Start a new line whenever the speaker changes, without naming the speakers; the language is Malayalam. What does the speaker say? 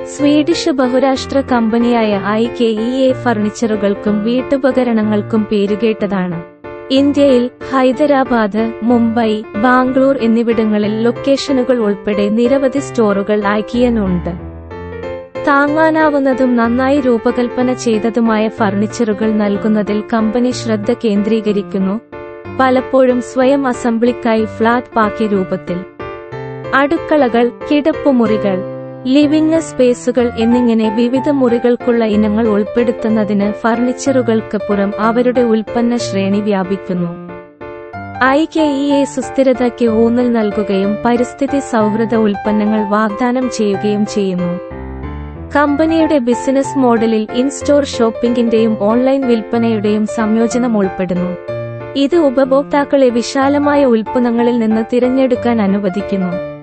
സ്വീഡിഷ് ബഹുരാഷ്ട്ര കമ്പനിയായ IKEA ഫർണിച്ചറുകൾക്കും വീട്ടുപകരണങ്ങൾക്കും പേരുകേട്ടതാണ്. ഇന്ത്യയിൽ ഹൈദരാബാദ്, മുംബൈ, ബാംഗ്ലൂർ എന്നിവിടങ്ങളിൽ ലൊക്കേഷനുകൾ ഉൾപ്പെടെ നിരവധി സ്റ്റോറുകൾ IKEA-നുണ്ട്. താങ്ങാനാവുന്നതും നന്നായി രൂപകൽപ്പന ചെയ്തതുമായ ഫർണിച്ചറുകൾ നൽകുന്നതിൽ കമ്പനി ശ്രദ്ധ കേന്ദ്രീകരിക്കുന്നു, പലപ്പോഴും സ്വയം അസംബ്ലിക്കായി ഫ്ലാറ്റ് പാക്കി രൂപത്തിൽ. അടുക്കളകൾ, കിടപ്പുമുറികൾ, ലിവിംഗ് സ്പേസുകൾ എന്നിങ്ങനെ വിവിധ മുറികൾക്കുള്ള ഇനങ്ങൾ ഉൾപ്പെടുത്തുന്നതിന് ഫർണിച്ചറുകൾക്ക് പുറം അവരുടെ ഉൽപ്പന്ന ശ്രേണി വ്യാപിക്കുന്നു. IKEA സുസ്ഥിരതയ്ക്ക് ഊന്നൽ നൽകുകയും പരിസ്ഥിതി സൗഹൃദ ഉൽപ്പന്നങ്ങൾ വാഗ്ദാനം ചെയ്യുകയും ചെയ്യുന്നു. കമ്പനിയുടെ ബിസിനസ് മോഡലിൽ ഇൻ-സ്റ്റോർ ഷോപ്പിംഗിന്റെയും ഓൺലൈൻ വിൽപ്പനയുടെയും സംയോജനം ഉൾപ്പെടുന്നു. ഇത് ഉപഭോക്താക്കളെ വിശാലമായ ഉൽപ്പന്നങ്ങളിൽ നിന്ന് തിരഞ്ഞെടുക്കാൻ അനുവദിക്കുന്നു.